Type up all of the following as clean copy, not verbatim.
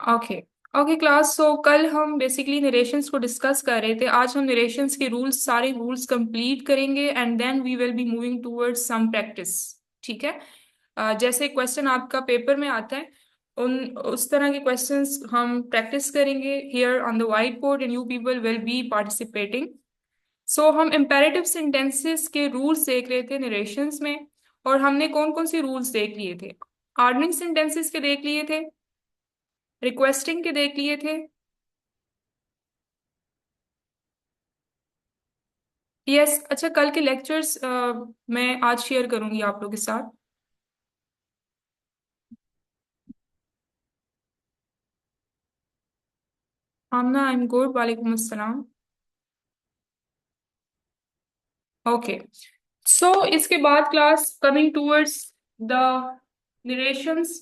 Okay. Okay class, सो कल हम basically narrations को डिस्कस कर रहे थे। आज हम नरेशंस के रूल्स, सारे रूल्स कंप्लीट करेंगे and then we will be moving towards some practice. ठीक है। जैसे क्वेश्चन आपका पेपर में आता है, उन उस तरह के क्वेश्चंस हम प्रैक्टिस करेंगे here on the white board and you people will be participating. So हम इम्पेरेटिव सेंटेंसेस के रूल्स देख रहे थे नरेशंस में। और हमने कौन कौन से रूल्स देख लिए थे? आर्डनिंग सेंटेंसेस के देख लिए थे, रिक्वेस्टिंग के देख लिए थे। यस, अच्छा, कल के लेक्चर्स मैं आज शेयर करूंगी आप लोगों के साथ। आमना, आई एम गुड, वालेकुम अस्सलाम। ओके। सो इसके बाद class coming towards the narrations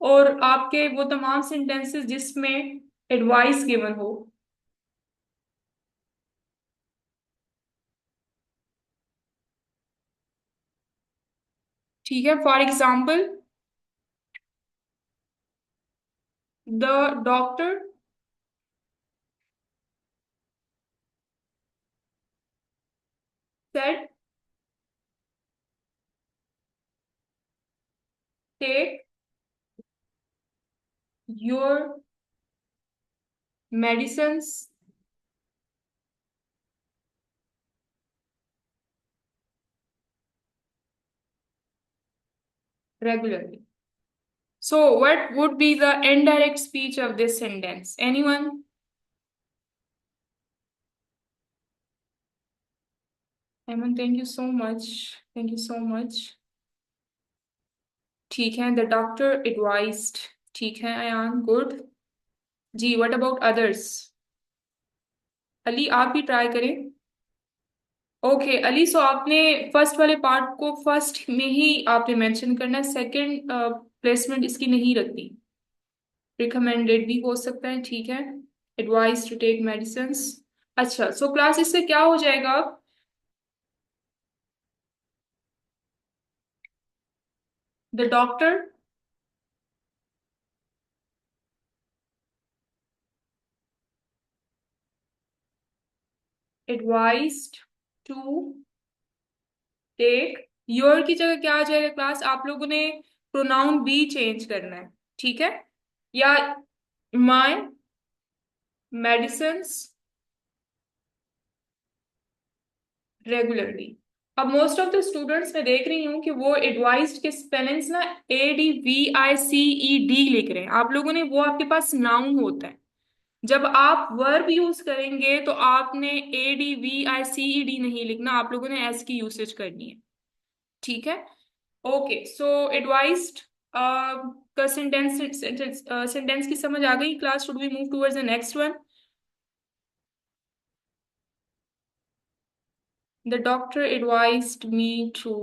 और आपके वो तमाम सेंटेंसेस जिसमें एडवाइस गिवन हो। ठीक है, for example, the doctor said take your medicines regularly. So, what would be the indirect speech of this sentence? Anyone? Eamon, thank you so much. Thank you so much. ठीक है, the doctor advised. ठीक है Ayaan, good. जी, what about others? Ali, आप भी try करें। Okay Ali, सो आपने first वाले पार्ट को फर्स्ट में ही आपने मेंशन करना है, सेकंड प्लेसमेंट इसकी नहीं रखती। रिकमेंडेड भी हो सकता है, ठीक है। Advice to take medicine. अच्छा, सो क्लास इससे क्या हो जाएगा अब? The doctor advised to take. Your की जगह क्या आ जाएगा क्लास? आप लोगों ने प्रोनाउन बी चेंज करना है, ठीक है। या माय मेडिसिन्स रेगुलरली। अब मोस्ट ऑफ द स्टूडेंट्स मैं देख रही हूँ कि वो एडवाइज्ड के स्पेलिंग्स ना ADVICED लिख रहे हैं। आप लोगों ने, वो आपके पास नाउन होता है। जब आप वर्ब यूज करेंगे तो आपने ADVICED नहीं लिखना, आप लोगों ने एस की यूसेज करनी है, ठीक है। ओके, सो एडवाइज्ड का सेंटेंस सेंटेंस की समझ आ गई class? Should we move towards the next one? The doctor advised me to.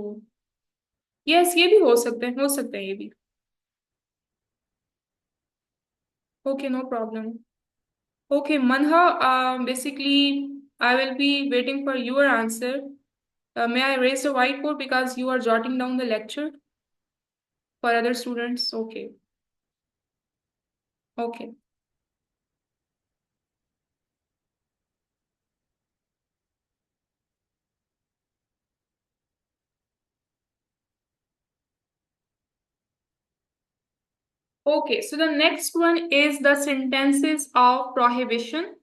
Yes, ये भी हो सकते हैं, हो सकते हैं ये भी। Okay, no problem. Okay Manha, basically I will be waiting for your answer. May I raise the whiteboard because you are jotting down the lecture for other students? Okay. Okay. Okay, so the next one is the sentences of prohibition.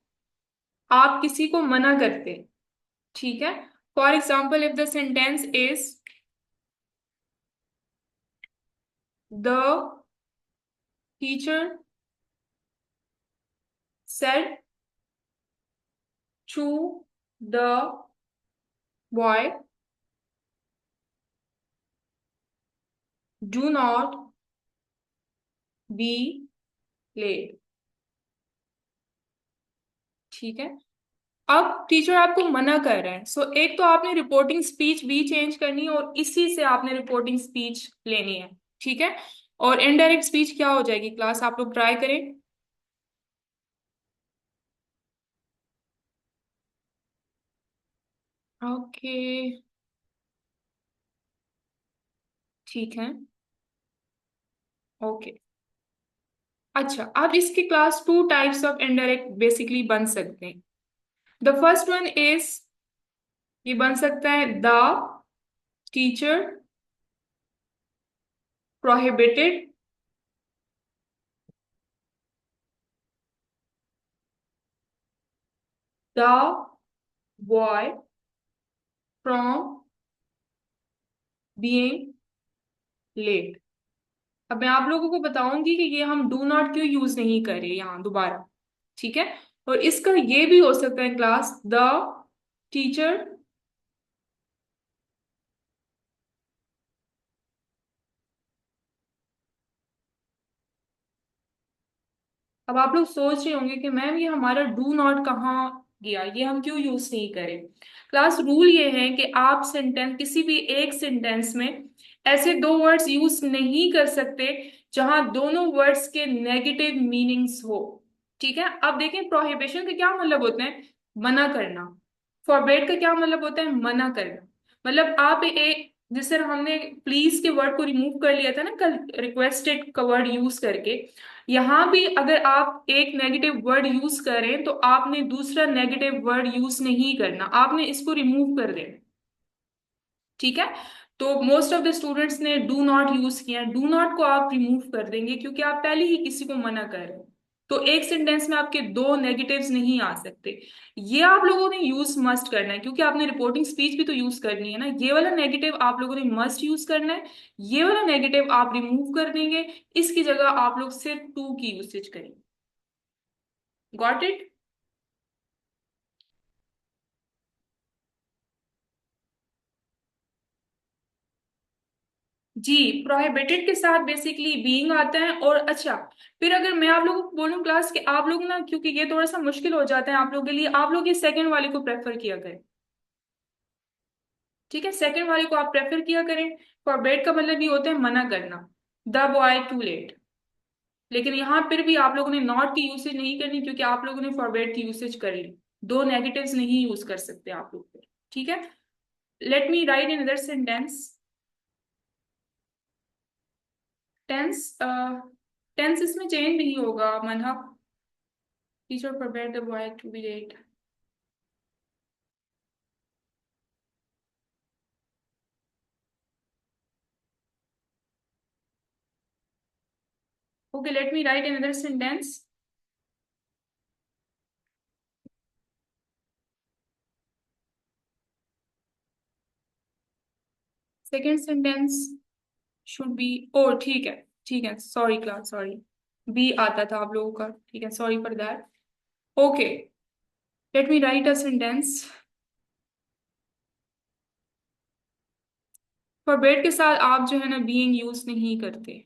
आप किसी को मना करते, ठीक है। For example, if the sentence is the teacher said to the boy do not be late, ठीक है। अब टीचर आपको मना कर रहे हैं, सो एक तो आपने रिपोर्टिंग स्पीच भी चेंज करनी है और इसी से आपने रिपोर्टिंग स्पीच लेनी है, ठीक है। और इनडायरेक्ट स्पीच क्या हो जाएगी क्लास? आप लोग ट्राई करें। ओके, ठीक है। ओके, अच्छा, अब इसके class two types of indirect basically बन सकते हैं। द फर्स्ट वन इज, ये बन सकता है the teacher prohibited the boy from being late. अब मैं आप लोगों को बताऊंगी कि ये हम डू नॉट क्यों यूज नहीं करें यहाँ दोबारा। ठीक है। और इसका ये भी हो सकता है क्लास, द टीचर, अब आप लोग सोच रहे होंगे कि मैम ये हमारा डू नॉट कहाँ गया, ये हम क्यों यूज नहीं करें। क्लास रूल ये है कि आप सेंटेंस, किसी भी एक सेंटेंस में ऐसे दो वर्ड्स यूज नहीं कर सकते जहां दोनों वर्ड्स के नेगेटिव मीनिंग्स हो। ठीक है। अब देखें, प्रोहिबिशन का क्या मतलब होता है, मना करना। फॉरबेड का क्या मतलब होता है, मना करना। मतलब आप एक, जैसे हमने प्लीज के वर्ड को रिमूव कर लिया था ना कल, रिक्वेस्टेड का वर्ड यूज करके, यहाँ भी अगर आप एक नेगेटिव वर्ड यूज करें तो आपने दूसरा नेगेटिव वर्ड यूज नहीं करना, आपने इसको रिमूव कर देना। ठीक है। तो मोस्ट ऑफ द स्टूडेंट्स ने डू नॉट यूज किया, डू नॉट को आप रिमूव कर देंगे क्योंकि आप पहले ही किसी को मना कर रहे हो। तो एक सेंटेंस में आपके दो नेगेटिव्स नहीं आ सकते। ये आप लोगों ने यूज मस्ट करना है क्योंकि आपने रिपोर्टिंग स्पीच भी तो यूज करनी है ना। ये वाला नेगेटिव आप लोगों ने मस्ट यूज करना है, ये वाला नेगेटिव आप रिमूव कर देंगे। इसकी जगह आप लोग सिर्फ टू की यूसेज करेंगे। Got it. जी, प्रोहिबिटेड के साथ बेसिकली बीइंग आता है। और अच्छा, फिर अगर मैं आप लोगों को बोलूं क्लास कि आप लोग ना, क्योंकि ये थोड़ा सा मुश्किल हो जाता है आप लोगों के लिए, आप लोग ये सेकंड वाले को प्रेफर किया करें। ठीक है, सेकंड वाले को आप प्रेफर किया करें। फॉरबेड का मतलब ये होता है मना करना, द बॉय टू लेट। लेकिन यहाँ फिर भी आप लोगों ने नॉट की यूसेज नहीं करनी क्योंकि आप लोगों ने फॉरबेड की यूसेज कर ली। दो नेगेटिव्स नहीं यूज कर सकते आप लोग फिर। ठीक है। Let me write in other sentence. Tense, tense इसमें चेंज नहीं होगा Manha. Teacher forbade the boy to be late. Okay, let me write another sentence. Second sentence should be, oh ठीक है, sorry class, sorry. B आता था आप लोगों का, ठीक है, sorry for that. Okay, let me write a sentence. Forbade के साथ आप जो है ना being यूज नहीं करते।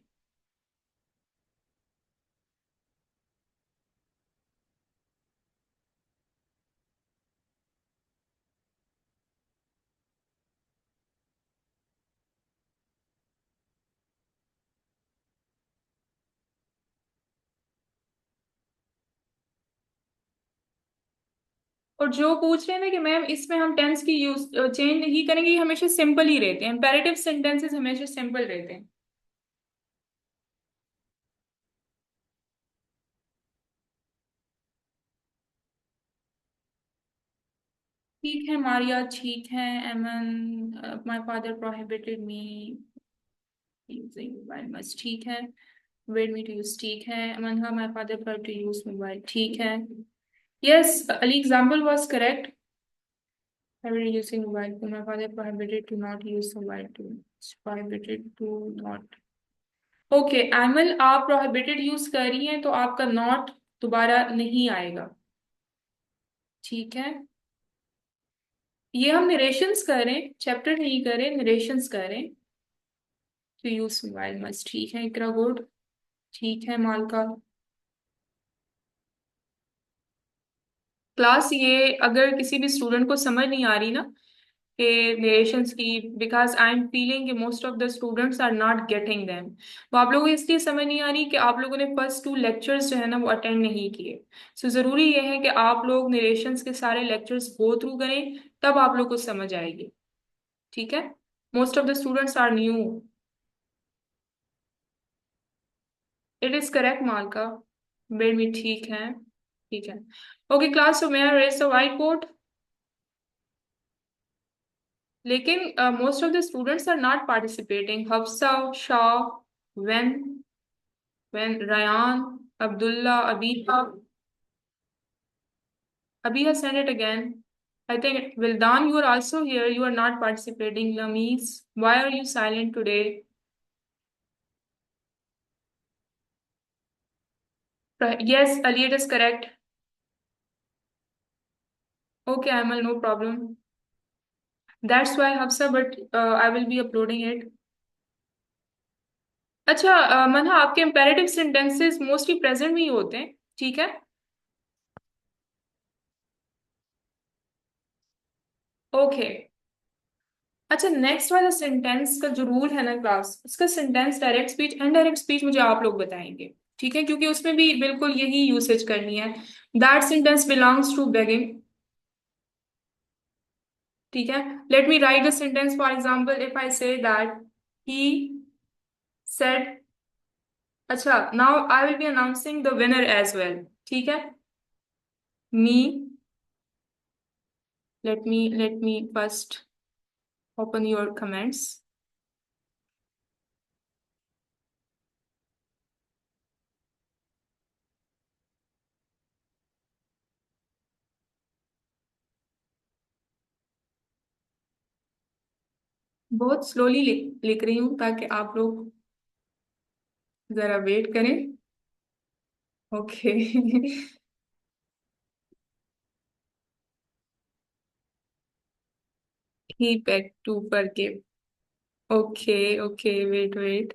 और जो पूछ रहे हैं ना कि मैम इसमें हम टेंस की यूज चेंज नहीं करेंगे, ये हमेशा सिंपल ही रहते हैं, इम्पेरेटिव सेंटेंसेस हमेशा सिंपल रहते हैं। ठीक है मारिया, ठीक है एमन, my father prohibited me using mobile much, ठीक है। वेड मी टू यूज, ठीक है। अमनहा, माय फादर पर टू यूज मोबाइल, ठीक है। Yes, Ali example was correct. using mobile phone, my father prohibited to not use mobile to, prohibited to not। Okay Emil, आप prohibited use कर रही हैं तो आपका नॉट दोबारा नहीं आएगा। ठीक है। ये हम नरेशंस करें, चैप्टर नहीं करें, नरेशंस करें। टू यूज मोबाइल मस्ट, ठीक है इकरा, गुड। ठीक है मालका। क्लास ये अगर किसी भी स्टूडेंट को समझ नहीं आ रही ना कि रिलेशंस की, बिकॉज आई एम फीलिंग कि most of the students are not getting them, तो आप लोगों को इसलिए समझ नहीं आ रही कि आप लोगों ने फर्स्ट टू लेक्चर्स जो है ना वो अटेंड नहीं किए। सो ज़रूरी ये है कि आप लोग नरेशंस के सारे लेक्चर्स गो थ्रू करें, तब आप लोग को समझ आएगी। ठीक है। Most of the students are new. It is correct Malka. बेड में ठीक है, ठीक है। Okay class, so may I raise the white board. लेकिन most of the students are not participating. Hafsa, Shah, when Ryan, Abdullah, Abiha send it again. I think Vildan, you are also here. You are not participating. Lamis, why are you silent today? Yes, Ali, it is correct. Okay, Amal, no problem. That's why Hafsa, but I will be uploading it. अच्छा मनहा, आपके imperative sentences mostly present में ही होते हैं, ठीक है? Okay. अच्छा, next वाला sentence का जो रूल है ना क्लास, उसका sentence direct speech indirect speech मुझे आप लोग बताएंगे, ठीक है? क्योंकि उसमें भी बिल्कुल यही यूसेज करनी है। That sentence belongs to begging, ठीक है? Let me write the sentence for example, if I say that he said. अच्छा, now I will be announcing the winner as well, ठीक है? Me, let me first open your comments. बहुत slowly लिख रही हूँ ताकि आप लोग जरा वेट करें। Okay. He begged to forgive. Okay, okay, wait wait.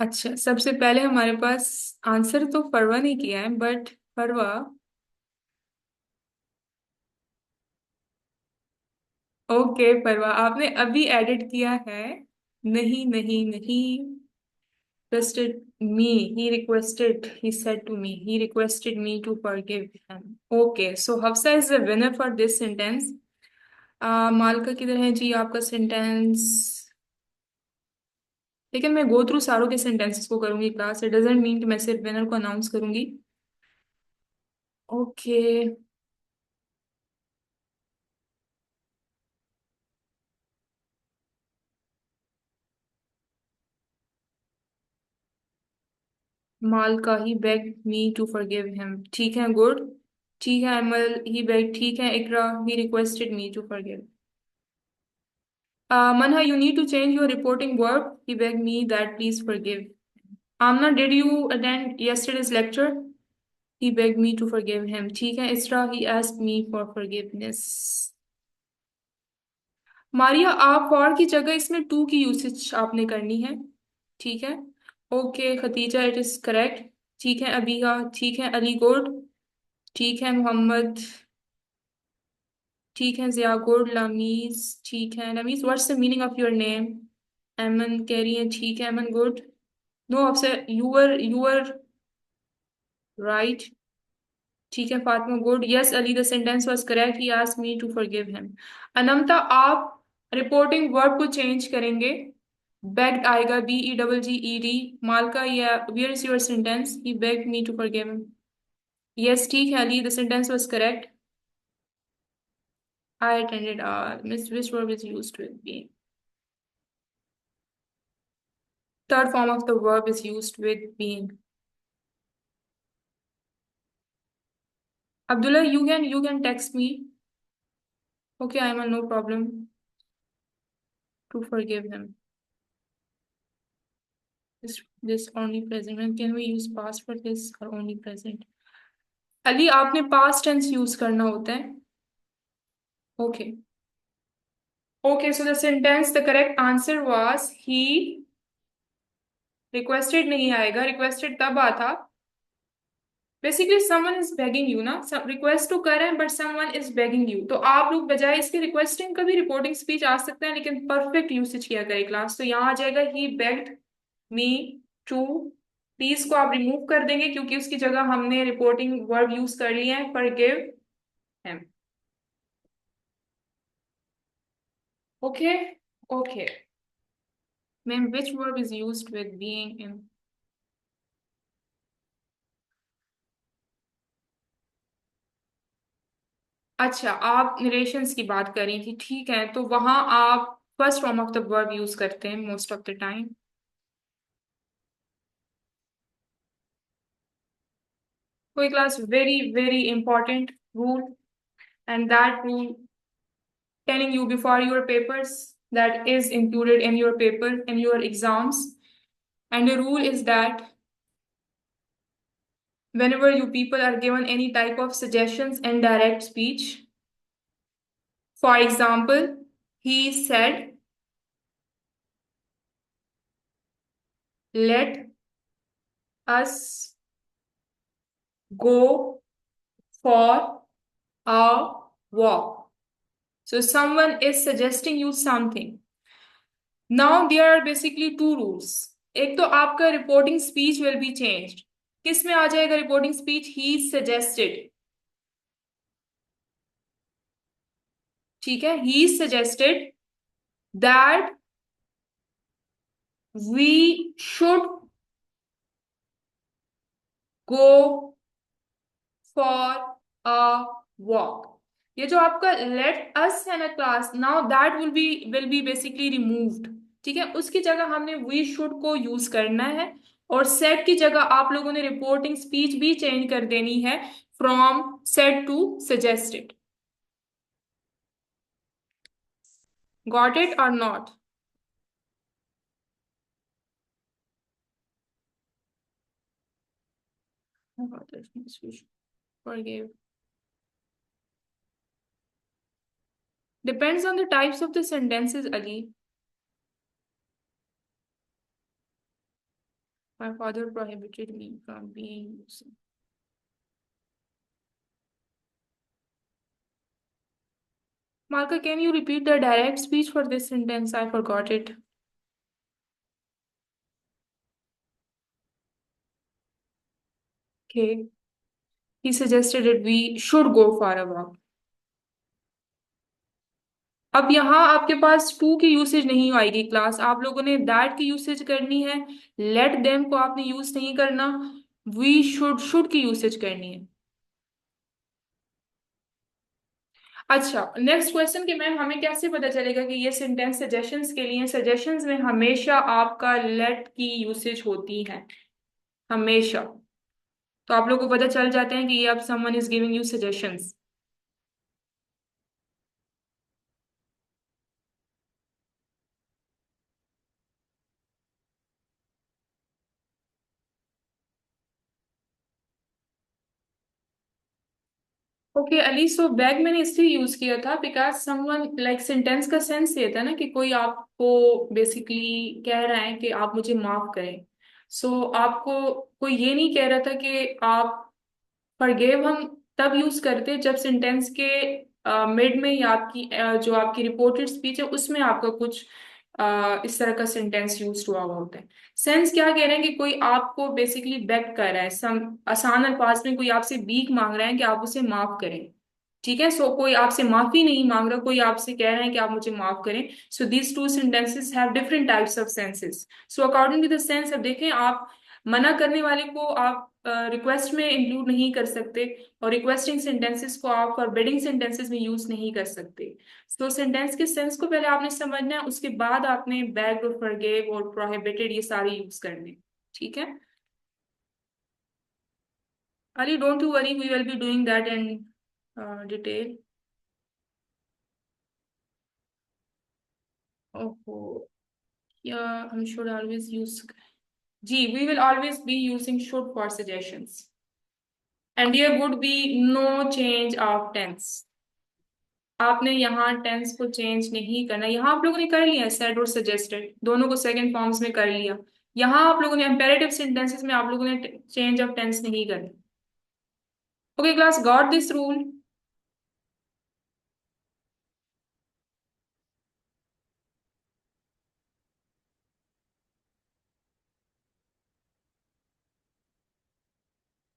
अच्छा, सबसे पहले हमारे पास आंसर तो फरवा ने किया है, बट फरवा। ओके फरवा, आपने अभी एडिट किया है। नहीं नहीं नहीं, requested me, he said to me, he requested me to forgive him. Okay, so Hafsa is the winner for this sentence. मालका किधर है जी आपका सेंटेंस? लेकिन मैं गो थ्रू सारों के सेंटेंसेस को करूंगी क्लास, इट डजेंट मीन कि मैं सिर्फ विनर को अनाउंस करूंगी। Okay. Malka, he beg me to forgive him, ठीक है, गुड। ठीक है अमल, ही बेग, ठीक है। Iqra, he requested me to forgive. Manha, you need to change your reporting verb. He begged me that please forgive. Amna, did you attend yesterday's lecture? He begged me to forgive him. ठीक है Isra, he asked me for forgiveness. Maria, आप for की जगह इसमें to की usage आपने करनी है, ठीक है? Okay Khatija, it is correct. ठीक है अबीहा, ठीक है अली, गुड। ठीक है मोहम्मद, ठीक है जिया, गुड। लमीज, ठीक है Lamees, what's the meaning of your name? Aiman कह रही है, ठीक है एमन, गुड। नो आपसे, यू आर राइट। ठीक है Fatima, good. Yes Ali, the sentence was correct, he asked me to forgive him. Anmata, आप रिपोर्टिंग वर्ब को चेंज करेंगे, बेग्ड आएगा, BEGGED। मालका, या where is your sentence? He begged me to forgive him. Yes ठीक है Ali, the sentence was correct. I attended miss, which verb is used with being? Third form of the verb is used with being. Abdullah, you can text me. Okay, Ayman, no problem. To forgive him. This only present. When can we use past for this or only present? Ali, आपने past tense use करना होता है। Okay. Okay, so the sentence, the correct answer was he requested नहीं आएगा, requested तब आता। Basically someone is begging you ना, request तो कर रहे हैं but someone is begging you, तो आप लोग बजाय इसके रिक्वेस्टिंग का भी रिपोर्टिंग स्पीच आ सकता है, लेकिन परफेक्ट यूसेज किया करें क्लास। तो यहाँ आ जाएगा ही बेग्ड मी टू। प्लीज को आप रिमूव कर देंगे क्योंकि उसकी जगह हमने रिपोर्टिंग वर्ब यूज कर लिया है, forgive him. Okay, okay. Ma'am, which verb is used with being in? अच्छा, आप नरेशंस की बात कर रही थी, ठीक है, तो वहां आप first form of the verb use करते हैं मोस्ट ऑफ द टाइम। कोई class, very very important rule, and that rule telling you before your papers, that is included in your paper in your exams. And the rule is that whenever you people are given any type of suggestions in direct speech, for example, he said, let us go for a walk. So someone is suggesting you something. Now there are basically two rules. एक तो आपका reporting speech will be changed. किस में आ जाएगा reporting speech? ही suggested. ठीक है, he suggested that we should go for a walk. ये जो आपका लेट अस है ना class, now that will be basically removed. ठीक है, उसकी जगह हमने वी शुड को यूज करना है, और सेट की जगह आप लोगों ने रिपोर्टिंग स्पीच भी चेंज कर देनी है from said to suggested. Got it और not? forgive depends on the types of the sentences, Ali. My father prohibited me from being Muslim. Marka, can you repeat the direct speech for this sentence? I forgot it. Okay. He suggested that we should go for a walk. अब यहाँ आपके पास to की usage नहीं आएगी class, आप लोगों ने that की यूसेज करनी है। लेट देम को आपने यूज नहीं करना, वी शुड की यूसेज करनी है। अच्छा, नेक्स्ट क्वेश्चन कि मैम हमें कैसे पता चलेगा कि ये सेंटेंस सजेशंस के लिए? सजेशंस में हमेशा आपका लेट की यूसेज होती है, हमेशा। तो आप लोग को पता चल जाते हैं कि ये अब someone is giving you suggestions. Okay Ali, so bag मैंने इसलिए यूज किया था बिकॉज समवन लाइक सेंटेंस का सेंस ये था ना कि कोई आपको बेसिकली कह रहा है कि आप मुझे माफ करें। सो आपको कोई ये नहीं कह रहा था कि आप फॉरगिव हम तब यूज करते हैं जब सेंटेंस के मिड में या आपकी जो आपकी रिपोर्टेड स्पीच है उसमें आपका कुछ इस तरह का सेंटेंस यूज हुआ हुआ होता है। सेंस क्या कह रहे हैं कि कोई आपको बेसिकली बेग कर रहा है, सम आसान अल्फाज में कोई आपसे भीख मांग रहा है कि आप उसे माफ करें। ठीक है, सो कोई आपसे माफी नहीं मांग रहा, कोई आपसे कह रहे हैं कि आप मुझे माफ करें। So these two sentences have different types of senses. So according to the sense, अब देखें, आप मना करने वाले को आप रिक्वेस्ट में इंक्लूड नहीं कर सकते, और रिक्वेस्टिंग सेंटेंसेस को आप फॉरबिडिंग सेंटेंसेस में यूज नहीं कर सकते। तो सेंटेंस के सेंस को पहले आपने समझना है, उसके बाद आपने बेग और फॉरगिव और प्रोहिबिटेड ये सारे यूज करने। ठीक है Ali, don't you worry, we will be doing that in detail. ओहो, या हम शुड ऑलवेज यूज, जी we will always be using should for suggestions, and there would be no change of tense. आपने यहाँ टेंस को चेंज नहीं करना। यहाँ आप लोगों ने कर लिया सेड और सजेस्टेड, दोनों को सेकंड फॉर्म्स में कर लिया। यहाँ आप लोगों ने इंपेरेटिव सेंटेंसेस में आप लोगों ने चेंज ऑफ टेंस नहीं करना। Okay class, got this rule?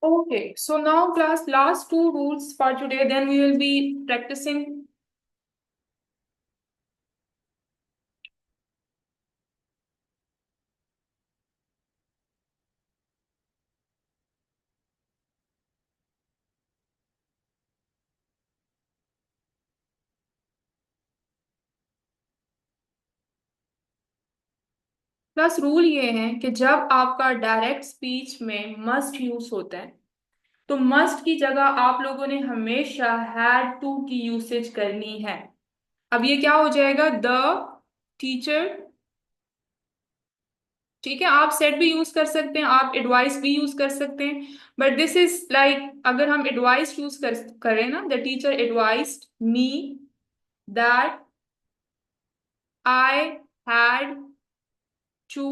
Okay, so now class, last two rules for today, then we will be practicing. Plus rule ये है कि जब आपका डायरेक्ट स्पीच में मस्ट यूज होता है तो मस्ट की जगह आप लोगों ने हमेशा हैड टू की यूसेज करनी है। अब ये क्या हो जाएगा, द टीचर। ठीक है, आप सेट भी यूज कर सकते हैं, आप एडवाइस भी यूज कर सकते हैं, बट दिस इज लाइक अगर हम एडवाइस यूज करें ना, the teacher advised me that I had to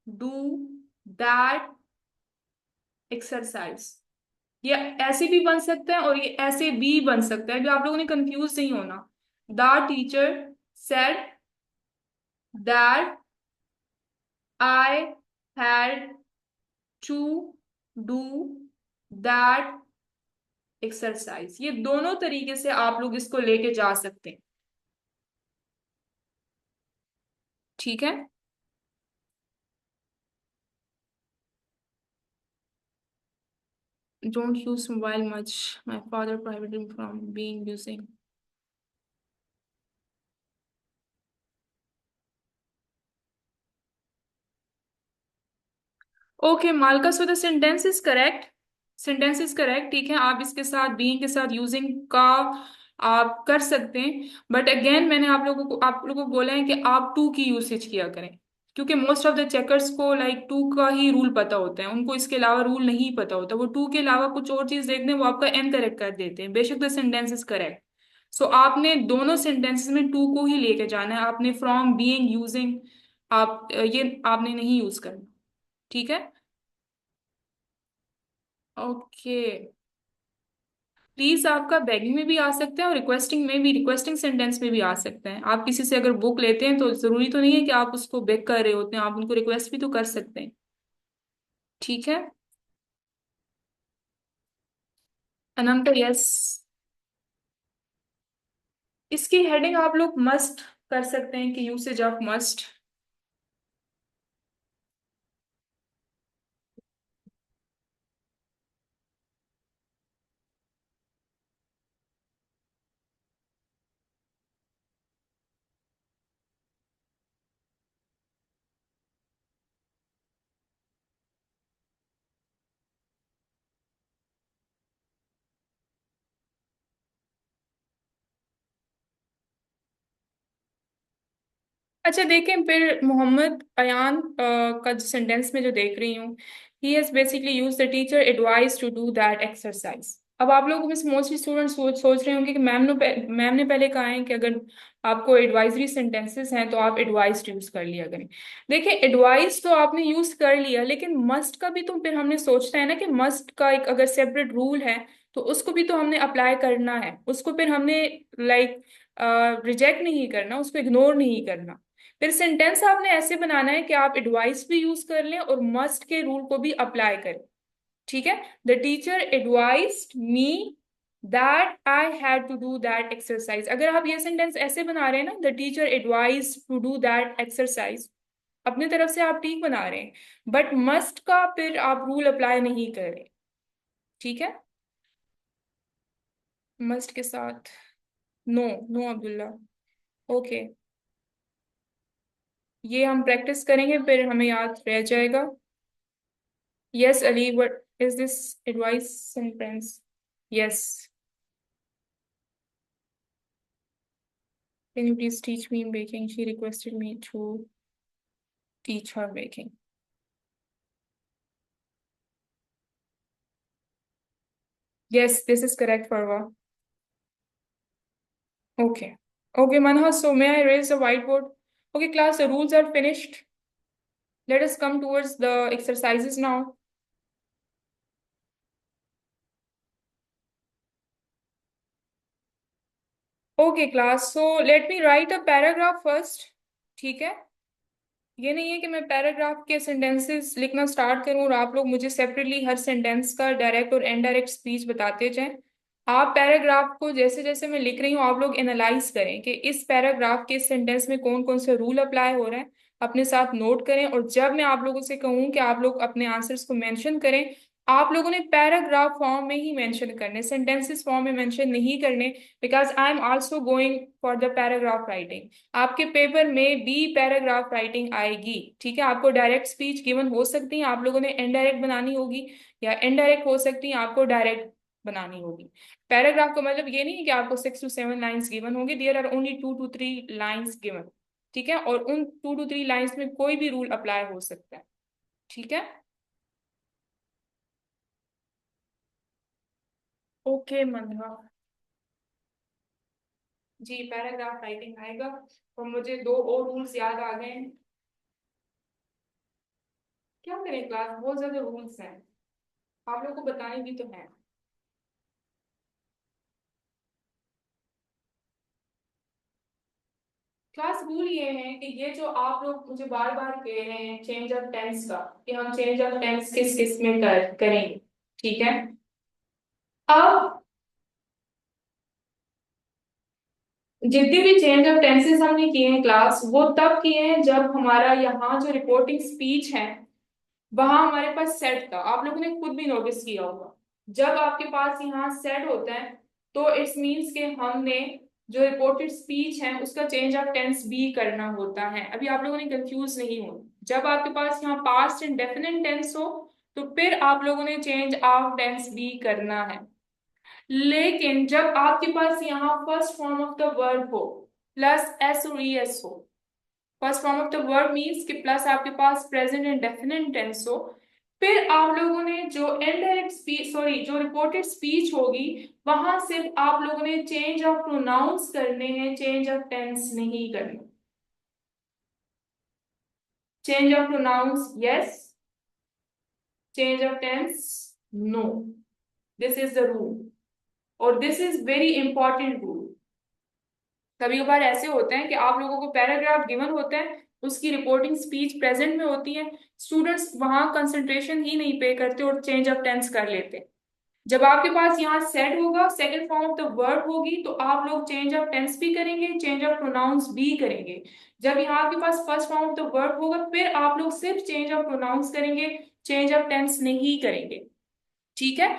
do that exercise. ये ऐसे भी बन सकता है और ये ऐसे भी बन सकता है, जो आप लोगों ने कंफ्यूज नहीं होना। The teacher said that I had to do that exercise. ये दोनों तरीके से आप लोग इसको लेके जा सकते हैं। ठीक है। Don't use mobile much, my father prohibited from being using. Okay Malka, so the sentence is correct. Sentence is correct, ठीक है। आप इसके साथ बीइंग के साथ यूजिंग का आप कर सकते हैं, बट अगेन मैंने आप लोगों को बोला है कि आप टू की यूसेज किया करें, क्योंकि मोस्ट ऑफ द चेकर्स को लाइक टू का ही रूल पता होता है, उनको इसके अलावा रूल नहीं पता होता। वो टू के अलावा कुछ और चीज देखते हैं, वो आपका एन करेक्ट कर देते हैं, बेशक द सेंटेंस इज करेक्ट। सो आपने दोनों सेंटेंसेस में टू को ही लेके जाना है, आपने फ्रॉम बीइंग यूजिंग आप ये आपने नहीं यूज करना। ठीक है। ओके, प्लीज आपका बेगिंग में भी आ सकता है और रिक्वेस्टिंग में भी, रिक्वेस्टिंग सेंटेंस में भी आ सकता है। आप किसी से अगर बुक लेते हैं तो जरूरी तो नहीं है कि आप उसको बेग कर रहे होते हैं, आप उनको रिक्वेस्ट भी तो कर सकते हैं। ठीक है। अनंत, यस। इसकी हेडिंग आप लोग मस्ट कर सकते हैं कि यूसेज ऑफ मस्ट। अच्छा देखें, फिर मोहम्मद अयान का जो सेंटेंस में जो देख रही हूँ, he has basically use the teacher advice to do that exercise. अब आप लोगों में से मोस्टली स्टूडेंट सोच रहे होंगे कि मैम ने पहले कहा है कि अगर आपको एडवाइजरी सेंटेंसेस हैं तो आप एडवाइस यूज कर लिया करें। देखिए, एडवाइस तो आपने यूज कर लिया, लेकिन मस्ट का भी तो फिर हमने सोचना है ना कि मस्ट का एक अगर सेपरेट रूल है तो उसको भी तो हमने अप्लाई करना है, उसको फिर हमने लाइक रिजेक्ट नहीं करना, उसको इग्नोर नहीं करना। फिर सेंटेंस आपने ऐसे बनाना है कि आप एडवाइस भी यूज कर लें और मस्ट के रूल को भी अप्लाई करें। ठीक है। The teacher advised me that I had to do that exercise. अगर आप ये सेंटेंस ऐसे बना रहे हैं ना, the teacher advise to do that exercise, अपनी तरफ से आप ठीक बना रहे हैं, बट मस्ट का फिर आप रूल अप्लाई नहीं कर रहे। ठीक है। मस्ट के साथ नो, नो अब्दुल्ला। ओके, ये हम प्रैक्टिस करेंगे फिर हमें याद रह जाएगा। Yes, Ali, what is this advice sentence? Yes. Can you please teach me baking? She requested me to teach her baking. Yes, this is correct, Farwa. Okay. Okay, Manha, so may I raise the whiteboard? Okay, class, the rules are finished. Let us come towards the exercises now. Okay, class, so let me write a paragraph first. ठीक है। ये नहीं है कि मैं paragraph के sentences लिखना start करूं और आप लोग मुझे सेपरेटली हर सेंटेंस का डायरेक्ट और इनडायरेक्ट स्पीच बताते जाएं। आप पैराग्राफ को जैसे जैसे मैं लिख रही हूँ आप लोग एनालाइज करें कि इस पैराग्राफ के इस सेंटेंस में कौन कौन से रूल अप्लाई हो रहे हैं, अपने साथ नोट करें, और जब मैं आप लोगों से कहूँ कि आप लोग अपने आंसर्स को मेंशन करें आप लोगों ने पैराग्राफ फॉर्म में ही मेंशन करने, सेंटेंसेस फॉर्म में मेंशन नहीं करने, because I am also going for the paragraph writing. आपके पेपर में भी पैराग्राफ राइटिंग आएगी, ठीक है। आपको डायरेक्ट स्पीच गिवन हो सकती है, आप लोगों ने इनडायरेक्ट बनानी होगी, या इनडायरेक्ट हो सकती है, आपको डायरेक्ट बनानी होगी। पैराग्राफ का मतलब ये नहीं है कि आपको 6 to 7 लाइन्स गिवन होंगी, there are only 2 to 3 lines given, ठीक है। और उन 2 to 3 लाइन्स में कोई भी रूल अप्लाई हो सकता है, ठीक है। ओके मंगा, जी पैराग्राफ राइटिंग आएगा। और मुझे दो और रूल्स याद आ गए हैं। क्या करें, क्लास बहुत ज्यादा रूल्स हैं, आप लोगों को बताने भी तो है। क्लास रूल ये है कि ये जो आप लोग मुझे बार बार कह रहे हैं चेंज ऑफ टेंस का, कि हम चेंज ऑफ टेंस किस किस में करेंगे, ठीक है। अब जितने भी चेंज ऑफ टेंसेस हमने किए हैं क्लास, वो तब किए हैं जब हमारा यहाँ जो रिपोर्टिंग स्पीच है वहां हमारे पास सेट था। आप लोगों ने खुद भी नोटिस किया होगा, जब आपके पास यहाँ सेट होता है तो इट्स मीन्स के हमने जो रिपोर्टेड स्पीच है उसका चेंज ऑफ टेंस भी करना होता है। अभी आप लोगों ने कंफ्यूज नहीं हो, जब आपके पास यहाँ पास्ट एंड डेफिनेट टेंस हो तो फिर आप लोगों ने चेंज ऑफ टेंस भी करना है। लेकिन जब आपके पास यहाँ first form of the verb हो प्लस एस और ई एस हो, first form of the verb means कि प्लस आपके पास प्रेजेंट एंड डेफिनेट टेंस हो, फिर आप लोगों ने जो इनडायरेक्ट स्पीच, सॉरी जो रिपोर्टेड स्पीच होगी वहां सिर्फ आप लोगों ने चेंज ऑफ प्रोनाउंस करने हैं, चेंज ऑफ टेंस नहीं करने। Change of pronouns yes, change of tense no, this is the rule, और this is very important rule. कभी कभार ऐसे होते हैं कि आप लोगों को पैराग्राफ गिवन होता है, उसकी रिपोर्टिंग स्पीच प्रेजेंट में होती है, स्टूडेंट्स वहां कंसंट्रेशन ही नहीं पे करते और चेंज ऑफ टेंस कर लेते हैं। जब आपके पास यहाँ सेड होगा, second form of the verb होगी, तो आप लोग चेंज ऑफ टेंस भी करेंगे, चेंज ऑफ प्रोनाउंस भी करेंगे। जब यहाँ आपके पास first form of the verb होगा, फिर आप लोग सिर्फ चेंज ऑफ प्रोनाउंस करेंगे, चेंज ऑफ टेंस नहीं करेंगे, ठीक है।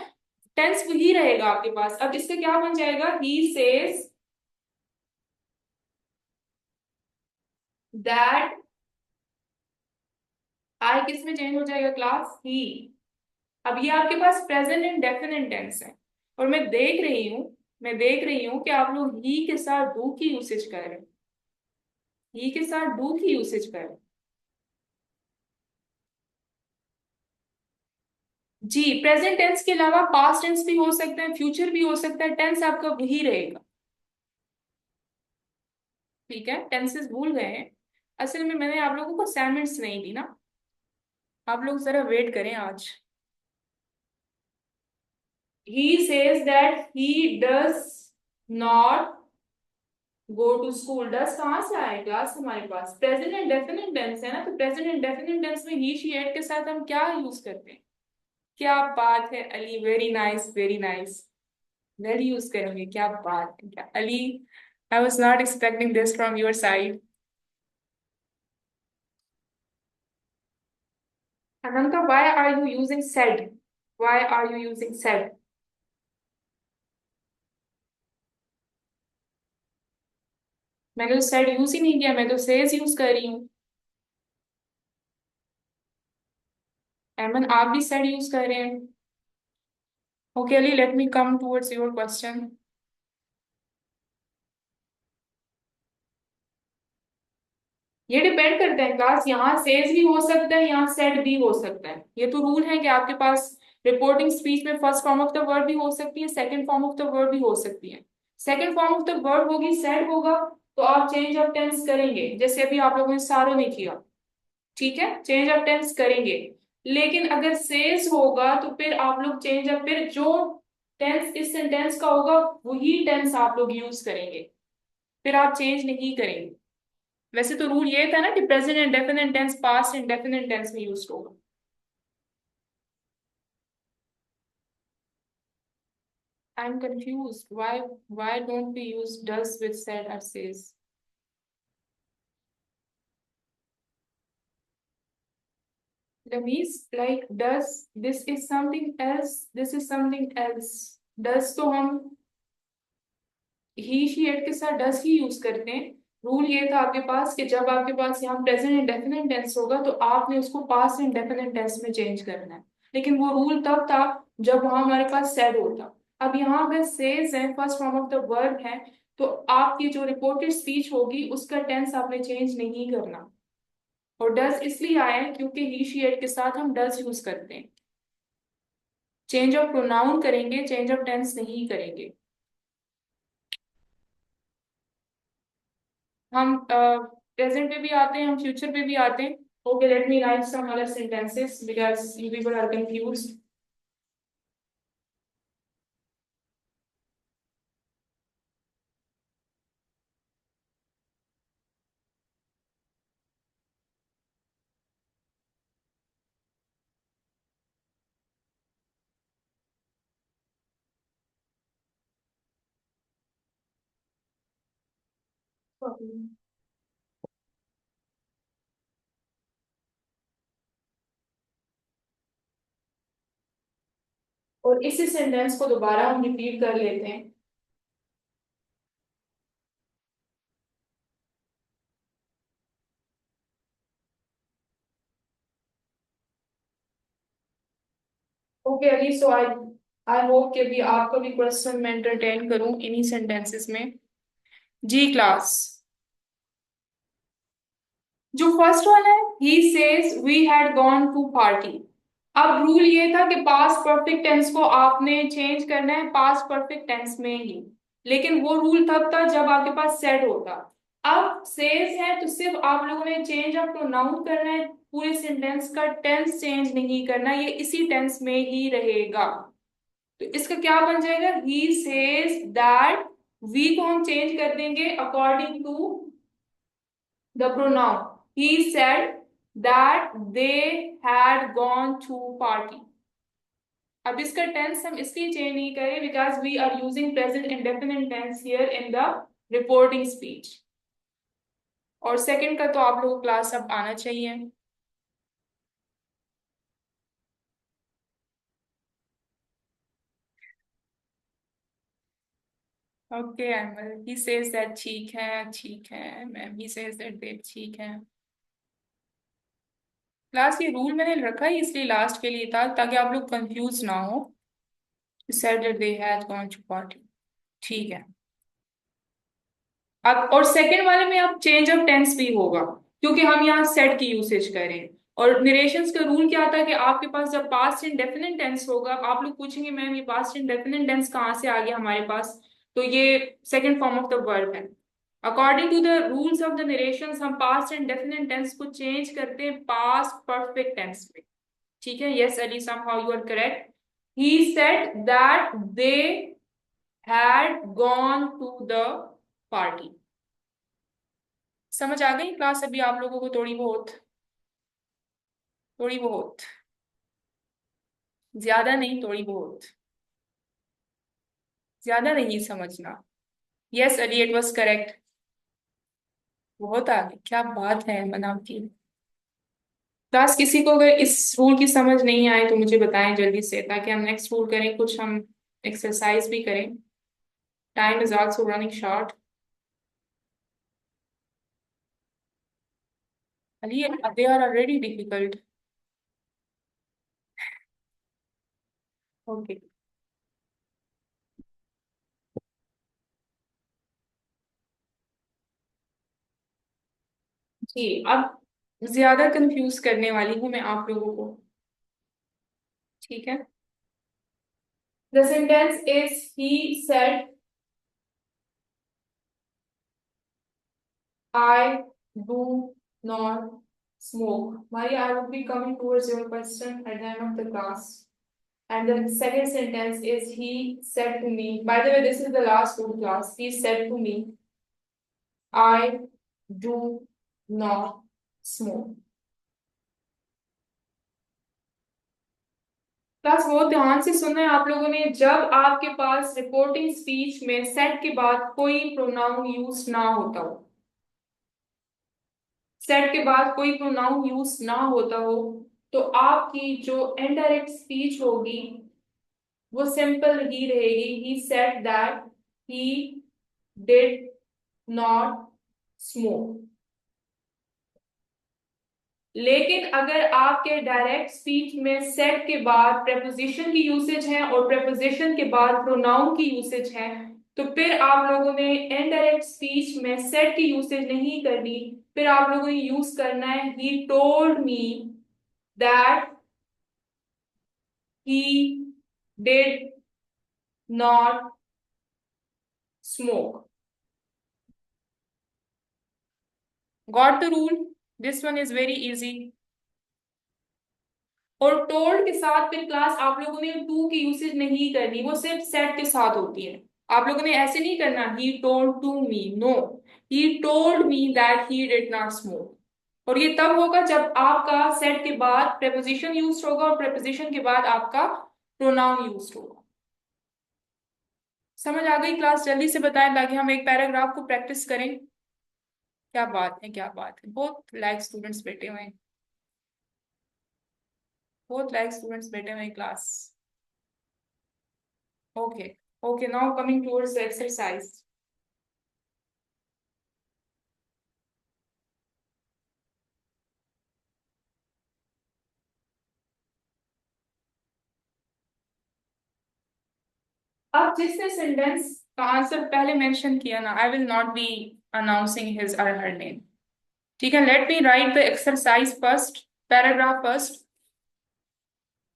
टेंस वही रहेगा आपके पास। अब इससे क्या बन जाएगा, ही सेज दैट, आई किस में चेंज हो जाएगा क्लास, ही। अब ये आपके पास प्रेजेंट एंड डेफिनेट टेंस है, और मैं देख रही हूँ कि आप लोग ही के साथ डू की यूसेज कर रहे हैं, ही के साथ डू की यूसेज कर रहे हैं। जी, प्रेजेंट टेंस के अलावा पास्ट टेंस भी हो सकता है, फ्यूचर भी हो सकता है, टेंस आपका वही रहेगा, ठीक है। टेंसेस भूल गए हैं, असल में मैंने आप लोगों को असाइनमेंट्स नहीं दी ना, आप लोग जरा वेट करें आज। He says that he does not go to school, does कहाँ से आए क्लास, हमारे पास प्रेजेंट एंड डेफिनेट टेंस है ना, तो प्रेजेंट एंड डेफिनेट टेंस में ही शी एट के साथ हम क्या यूज करते हैं। क्या बात है Ali, very nice very nice, very use करेंगे, क्या बात है, क्या Ali, I was not expecting this from your side. Ananta, why are you using said, why are you using said. मैंने तो सेड यूज ही नहीं किया, मैं तो सेज यूज कर रही हूँ। एमन, आप भी सेड यूज कर रहे हैं। Okay Ali, let me come towards your question. ये डिपेंड करता है क्लास, यहाँ सेज भी हो सकता है, यहाँ सेड भी हो सकता है। ये तो रूल है कि आपके पास रिपोर्टिंग स्पीच में first form of the verb भी हो सकती है, second form of the verb भी हो सकती है। Second form of the verb होगी, सेड होगा, तो आप चेंज ऑफ टेंस करेंगे, जैसे अभी आप लोगों ने सारों ने किया, ठीक है, चेंज ऑफ टेंस करेंगे। लेकिन अगर सेज होगा तो फिर आप लोग चेंज ऑफ, फिर जो टेंस इस सेंटेंस का होगा वही टेंस आप लोग यूज करेंगे, फिर आप चेंज नहीं करेंगे। वैसे तो रूल ये था ना कि present and definite tense past and definite tense में यूज होगा। I am confuse, why don't we use does with said और says. Ramesh, like does this is something else, this is something else. Does तो हम ही she eight के साथ डस ही use करते हैं। Rule ये था आपके पास कि जब आपके पास यहाँ प्रेजेंट इंडेफिनिट टेंस होगा तो आपने उसको पास्ट इंडेफिनिट टेंस में चेंज करना है। लेकिन वो रूल तब था जब वहां हमारे पास सेड होता। अब यहाँ अगर सेज है, first form of the verb है, तो आपकी जो रिपोर्टेड स्पीच होगी उसका टेंस आपने चेंज नहीं करना। और डज इसलिए आया है क्योंकि ही शी एट के साथ हम डज यूज करते हैं। चेंज ऑफ प्रोनाउन करेंगे, चेंज ऑफ टेंस नहीं करेंगे। हम प्रेजेंट पे भी आते हैं, हम फ्यूचर पे भी आते हैं। Okay, let me write some other sentences because you people are confused. और इसी सेंटेंस को दोबारा हम रिपीट कर लेते हैं। Okay Ali, so I I hope कि अभी आपका भी क्वेश्चन मैं एंटरटेन करूं इन्हीं सेंटेंसेस में। जी क्लास, जो फर्स्ट वन है, he says we had gone to party. अब रूल ये था कि पास्ट परफेक्ट टेंस को आपने चेंज करना है पास्ट परफेक्ट टेंस में ही। लेकिन वो रूल तब था जब आपके पास सेड होता। अब सेज है तो सिर्फ आप लोगों ने चेंज ऑफ प्रोनाउन करना है, पूरे सेंटेंस का टेंस चेंज नहीं करना, ये इसी टेंस में ही रहेगा। तो इसका क्या बन जाएगा, ही सेज दैट। वी को हम चेंज कर देंगे according to the pronoun. He said that they had gone to party. अब इसका टेंस हम इसलिए चेंज नहीं करें because we are using present indefinite tense here in the reporting speech. और सेकंड का तो आप लोगों को क्लास अब आना चाहिए। Okay Emal, he says that, ठीक है ठीक है ma'am, he says that they, ठीक है। क्लास ये रूल मैंने रखा ही इसलिए लास्ट के लिए था ताकि आप लोग कंफ्यूज ना हो। Said that they had gone to party, ठीक है। अब और सेकंड वाले में अब चेंज ऑफ टेंस भी होगा क्योंकि हम यहाँ सेट की यूसेज करें। और निरेशंस का रूल क्या था कि आपके पास जब पास्ट इंडेफिनिट टेंस होगा, आप लोग पूछेंगे मैम ये पास्ट इंडेफिनिट टेंस कहाँ से आ गया हमारे पास, तो ये second form of the verb है। According to the rules of the narrations हम पास्ट इंडेफिनिट टेंस को चेंज करते हैं पास्ट परफेक्ट टेंस में। ठीक है, yes Ali, somehow you are correct. He said that they had gone to the party. समझ आ गई क्लास अभी आप लोगों को, थोड़ी बहुत? थोड़ी बहुत, ज्यादा नहीं, थोड़ी बहुत। ज्यादा नहीं समझना। Yes Ali, it was correct. बहुत आगे, क्या बात है मनाव की। क्लास किसी को अगर इस रूल की समझ नहीं आए तो मुझे बताएं जल्दी से ताकि हम नेक्स्ट रूल करें, कुछ हम एक्सरसाइज भी करें। Time is also running short. Ali, they are already difficult. Okay जी, अब ज्यादा कंफ्यूज करने वाली हूँ मैं आप लोगों को। ठीक है, the sentence is he said I do not smoke. Maria, I would be coming towards your question at the end of the class. And the second sentence is he said to me, by the way, this is the last full class. He said to me, I do not smoke. Class बहुत ध्यान से सुनना है आप लोगों ने, जब आपके पास रिपोर्टिंग स्पीच में सेट के बाद कोई प्रोनाउन यूज ना होता हो, सेट के बाद कोई प्रोनाउन यूज ना होता हो, तो आपकी जो इनडायरेक्ट स्पीच होगी वो सिंपल ही रहेगी, ही said that he did not smoke. लेकिन अगर आपके डायरेक्ट स्पीच में सेड के बाद प्रेपोजिशन की यूसेज है और प्रेपोजिशन के बाद प्रोनाउन की यूसेज है, तो फिर आप लोगों ने इनडायरेक्ट स्पीच में सेड की यूसेज नहीं करनी, फिर आप लोगों ने यूज करना है ही told me that he did not smoke. Got the rule? This one is very easy. और टोल्ड के साथ फिर क्लास आप लोगों ने टू की यूसेज नहीं करनी, वो सिर्फ सेट के साथ होती है। आप लोगों ने ऐसे नहीं करना he told to me, no, he told me that he did not smoke. और ये तब होगा जब आपका सेट के बाद प्रेपोजिशन यूज होगा और प्रेपोजिशन के बाद आपका प्रोनाउन यूज होगा। समझ आ गई क्लास? जल्दी से बताएं ताकि हम एक पैराग्राफ को प्रैक्टिस करें। क्या बात है, क्या बात है, बहुत लाइक स्टूडेंट्स बैठे हुए हैं, बहुत लाइक स्टूडेंट्स बैठे हुए हैं class. Okay. Okay, now coming towards the exercise. अब जिसने सेंटेंस का आंसर पहले मेंशन किया ना, I will not be announcing his और हर नेम। ठीक है, let me write the exercise first, paragraph first.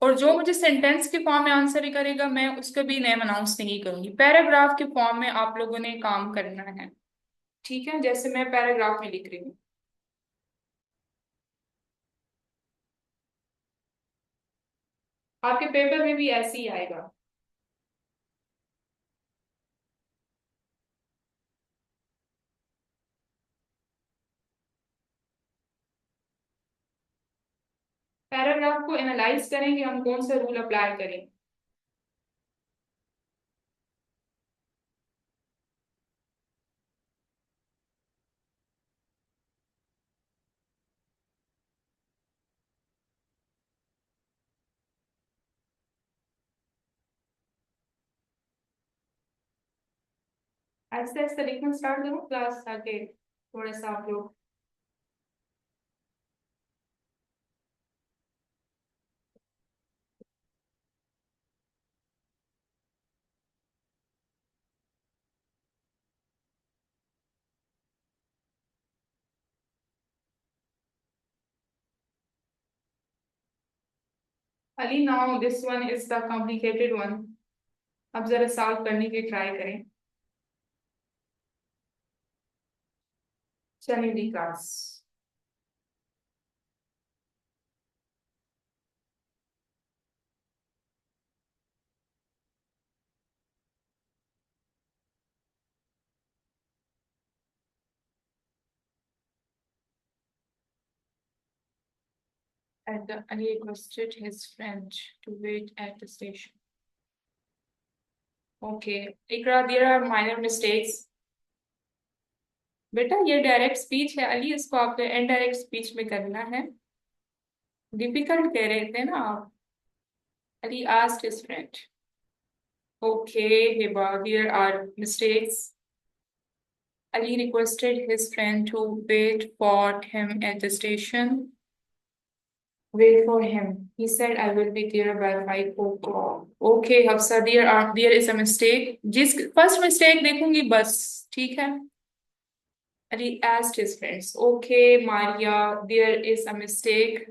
और जो मुझे सेंटेंस के फॉर्म में आंसर करेगा मैं उसका भी नेम अनाउंस नहीं करूंगी, पैराग्राफ के फॉर्म में आप लोगों ने काम करना है। ठीक है, जैसे मैं पैराग्राफ में लिख रही हूँ, आपके पेपर में भी ऐसे ही आएगा। पैराग्राफ को एनालाइज करेंगे हम, कौन सा रूल अप्लाई करें। ऐसे ऐसे लिखना स्टार्ट करूँ क्लास, ताकि थोड़ा सा आप लोग। Ali, now this one is the complicated one. अब जरा सॉल्व करने की ट्राई करें। चलिए दी class. And Ali requested his friend to wait at the station. Okay, Ikra, there are minor mistakes. बेटा ये डायरेक्ट स्पीच है अली, इसको आपने इनडायरेक्ट स्पीच में करना है। डिफिकल्ट कह रहे थे ना आप। Ali asked his friend. Okay, Hiba, there are mistakes. Ali requested his friend to wait for him at the station. Wait for him. He said, I will be there by 5 o'clock. Okay, Hafsa, there is a mistake. जिस first mistake देखूंगी बस, ठीक है? Ali asked his friends. Okay, Maria, there is a mistake.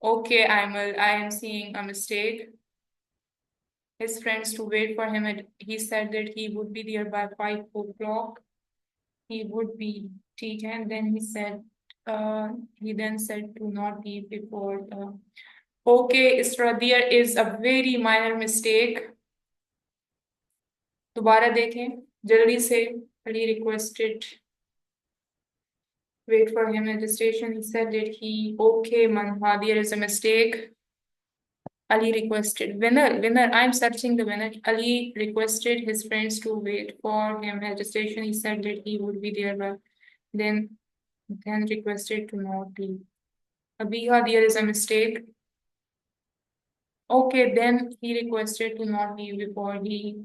Okay, I am seeing a mistake. His friends to wait for him, and he said that he would be there by 5 o'clock. He would be, ठीक है? And then he then said to not leave before the. Okay, Isra, there is a very minor mistake. दोबारा देखें जल्दी से। Ali requested wait for him at the station. He said that he, okay, Manha, there is a mistake. Ali requested winner. I'm searching the winner. Ali requested his friends to wait for him at the station. He said that he would be there, but then requested to not leave. Abiha, there is a mistake. Okay, then he requested to not leave before he,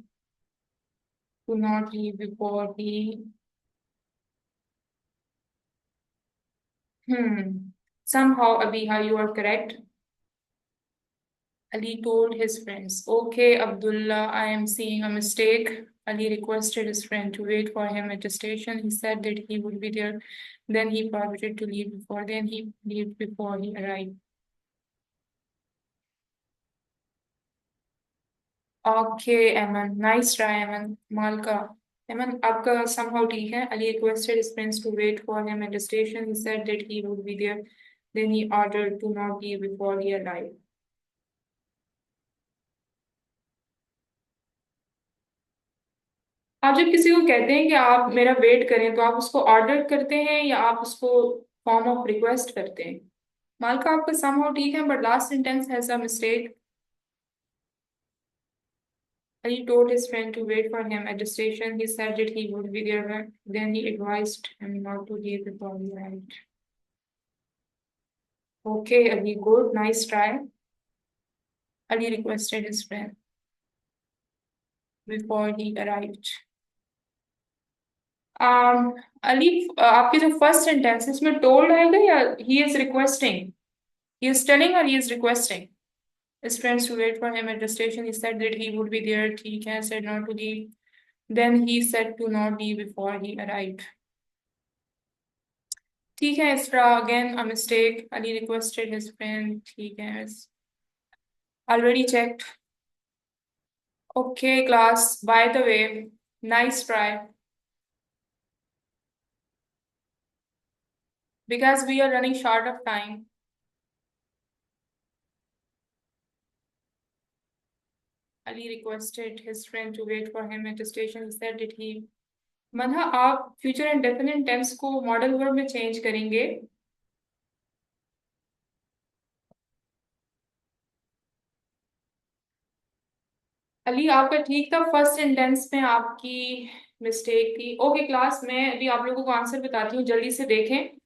to not leave before he. Somehow, Abiha, you are correct. Ali told his friends. Okay, Abdullah, I am seeing a mistake. Ali requested his friend to wait for him at the station. He said that he would be there. Then he permitted to leave before. Then he left before he arrived. Okay, Aman. Nice try, Aman. Malka. Aman, आपका somehow ठीक है. Ali requested his friends to wait for him at the station. He said that he would be there. Then he ordered to not leave before he arrived. आप जब किसी को कहते हैं कि आप मेरा वेट करें तो आप उसको ऑर्डर करते हैं या आप उसको फॉर्म ऑफ रिक्वेस्ट करते हैं? मालका, आपका समहाउ ठीक है but last sentence has a mistake. Ali told his friend to wait for him at the station. He said that he would be there. Then he advised him not to leave before he arrived. Okay, Ali, good, nice try. Ali requested his friend before he arrived. Ali, आपके जो first sentence है इसमें told आएगा या he is requesting? He is telling और he is requesting his friends to wait for him at the station. He said that he would be there. ठीक है, said not to leave. Then he said to not leave before he arrived. ठीक है, Isra, again a mistake. Ali requested his friend. ठीक है, already checked. Okay, class, by the way, nice try. Because we are running short of time. Ali requested his friend to wait for him at the station. He said that he. Manha, आप future indefinite tense को modal verb में change करेंगे. अली, आपका ठीक था first sentence में, आपकी mistake थी. ओके क्लास, मैं अभी आप लोगों को आंसर बताती हूँ, जल्दी से देखें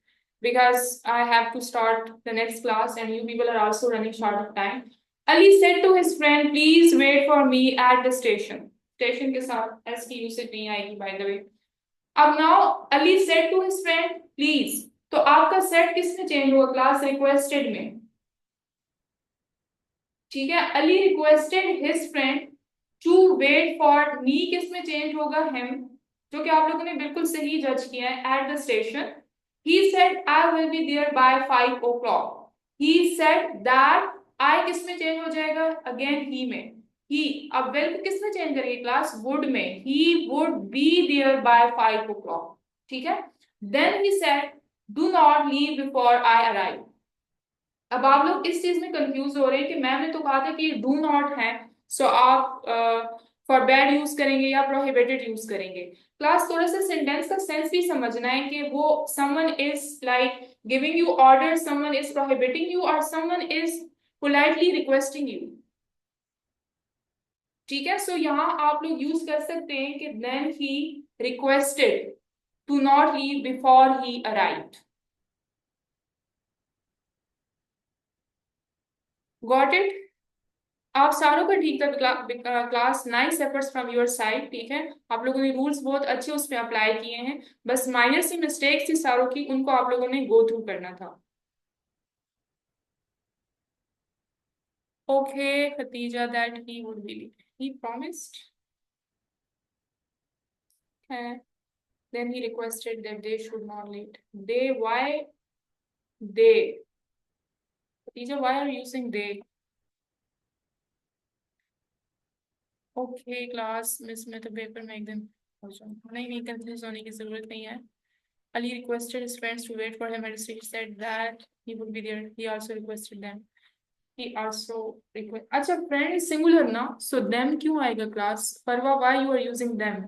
because I have to start the next class and you people are also running short of time. Ali said to his friend, please wait for me at the station. Station के साथ s की usage नहीं आएगी by the way. अब now Ali said to his friend, please. तो आपका set किसमें change हुआ क्लास? रिक्वेस्टेड में. ठीक है, Ali requested his friend to wait for me किसमें चेंज होगा? हिम, जो कि आप लोगों ने बिल्कुल सही जज किया है. At the station. He said I will be there by 5 o'clock. He said that I किसमें चेंज हो जाएगा? अगेन ही में. ही, अब विल किसमें चेंज करेगी क्लास? वुड में. He would be there by 5 o'clock. ठीक है. Then he said do not leave before I arrive. अब आप लोग इस चीज में कंफ्यूज हो रहे हैं कि मैम ने तो कहा था कि डू नॉट है, सो आप फॉरबैड यूज करेंगे या प्रोहिबिटेड यूज करेंगे. क्लास, थोड़ा सा सेंटेंस का सेंस भी समझना है कि वो someone is like giving you order, someone is prohibiting you और someone is politely requesting you. ठीक है, सो यहाँ आप लोग यूज कर सकते हैं कि then he requested to not leave before he arrived. Got it? आप सारों का ठीक था class. Nice efforts from your side. ठीक है, आप लोगों ने रूल्स बहुत अच्छे उसमें अप्लाई किए हैं. बस माइनर सी मिस्टेक्स थी सारों की, उनको आप लोगों ने गो थ्रू करना था. Okay Khatija, that he would be, he promised है. Then he requested that they should not late. They, why they? Khatija, why are using they? Okay class, miss मैं तो पेपर में एकदम हो जाऊँ. नहीं नहीं, कंफ्यूज होने की जरूरत नहीं है. Ali requested his friends to wait for him and he said that he would be there. He also requested them. He also request. अच्छा, friend is singular ना, so them क्यों आएगा class? Parva, why you are using them?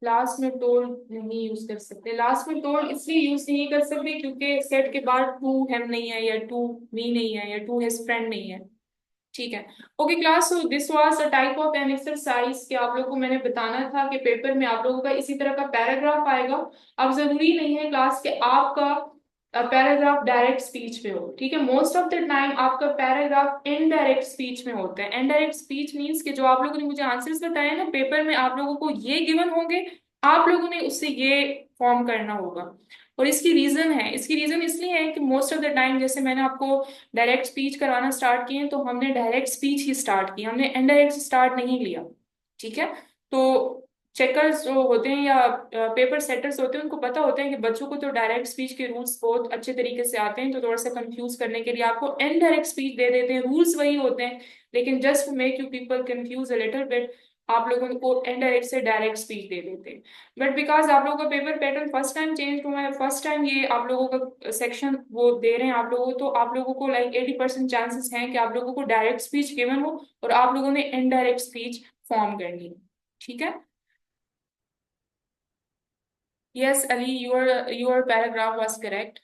Last में told नहीं use कर सकते. Last में told इसलिए यूज नहीं कर सकते क्योंकि सेट के बाद टू हम नहीं है या टू मी नहीं है या टू हिज फ्रेंड नहीं है. ठीक है। Okay class, so this was a type of an exercise कि आप लोगों को मैंने बताना था कि पेपर में आप लोगों का इसी तरह का पैराग्राफ आएगा। अब जरूरी नहीं है क्लास कि आपका पैराग्राफ डायरेक्ट स्पीच में हो, ठीक है। मोस्ट ऑफ द टाइम आपका पैराग्राफ इनडायरेक्ट स्पीच में होता है। इनडायरेक्ट स्पीच मीन्स कि जो आप लोगों ने मुझे आंसर्स बताए ना पेपर में, आप लोगों को ये गिवन होंगे, आप लोगों ने उससे ये फॉर्म करना होगा। और इसकी रीजन है, इसकी रीजन इसलिए है कि मोस्ट ऑफ द टाइम जैसे मैंने आपको डायरेक्ट स्पीच करवाना स्टार्ट किए तो हमने डायरेक्ट स्पीच ही स्टार्ट की, हमने इनडायरेक्ट स्टार्ट नहीं लिया, ठीक है। तो चेकर्स जो होते हैं या पेपर सेटर्स होते हैं उनको पता होता है कि बच्चों को तो डायरेक्ट स्पीच के रूल्स बहुत अच्छे तरीके से आते हैं, तो थोड़ा सा कंफ्यूज करने के लिए आपको इनडायरेक्ट स्पीच दे देते हैं। रूल्स वही होते हैं, लेकिन just to make you people confuse a little bit आप लोगों को इनडायरेक्ट से डायरेक्ट स्पीच दे देते हैं। बट बिकॉज आप लोगों का paper pattern first time change हुआ है, फर्स्ट टाइम ये आप लोगों का सेक्शन वो दे रहे हैं आप लोगों को, तो आप लोगों को लाइक 80% चांसेस हैं कि आप लोगों को डायरेक्ट स्पीच गिवन हो और आप लोगों ने इनडायरेक्ट स्पीच फॉर्म करनी है, ठीक है। Yes Ali, your paragraph was correct.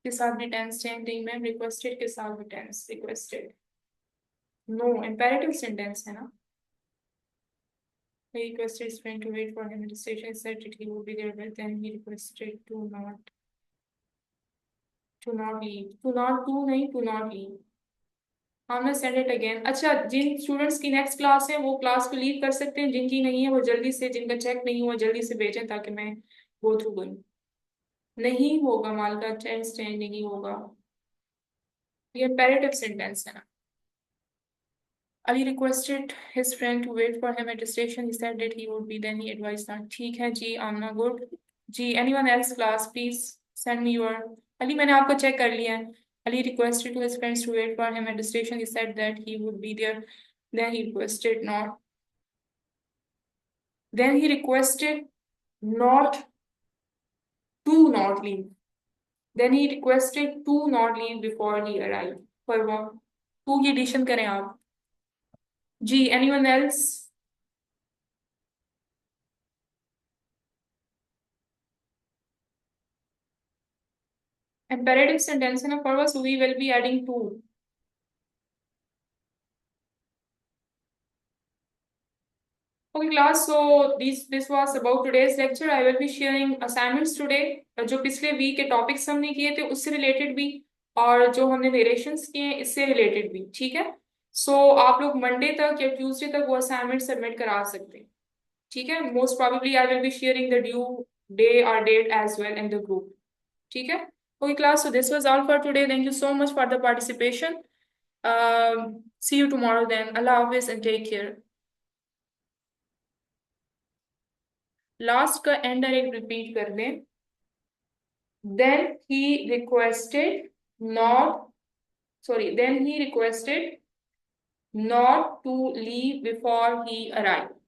के साथ भी टेंस चेंज नहीं मैम, रिक्वेस्टेड के साथ भी tense requested, no imperative sentence है ना। He requested his friend to wait for him at the station. He said that he would be there, but then he requested to not leave. To not to नहीं, to not leave. हाँ मैं send it again. अच्छा, जिन students की next class है वो class को leave कर सकते हैं, जिनकी नहीं है वो जल्दी से, जिनका चेक नहीं हुआ जल्दी से भेजें ताकि मैं गो थ्रू करूँ। नहीं होगा मालका, चेंज चेंज नहीं होगा, ये पैरेटिव सेंटेंस है ना। Ali requested his friend to wait for him at the station. He said that he would be. Then he advised that. ठीक है जी, आमना good ji. Anyone else class please send me your। Ali मैंने आपको check कर लिया है। Ali requested to his friends to wait for him at the station. He said that he would be there. Then he requested not. Then he requested not to not leave. Then he requested to not leave before he arrived. For what? Two की addition करें आप जी। Anyone else? Imperative sentence है ना, for us we will be adding to। Okay class, so this was about today's lecture. I will be sharing assignments today। जो पिछले week के topics हमने किए थे उससे रिलेटेड भी, और जो हमने नरेशंस किए हैं इससे रिलेटेड भी, ठीक है। सो आप लोग मंडे तक या ट्यूसडे तक वो असाइनमेंट सबमिट करा सकते हैं, ठीक है। Most probably I will be sharing the due day और date as well in the group, ठीक है। Okay class, so this was all for today. Thank you so much for the participation. See you tomorrow then. अल्लाह हाफिज and take care. Last का end direct repeat कर दें। then he requested not then he requested not to leave before he arrived।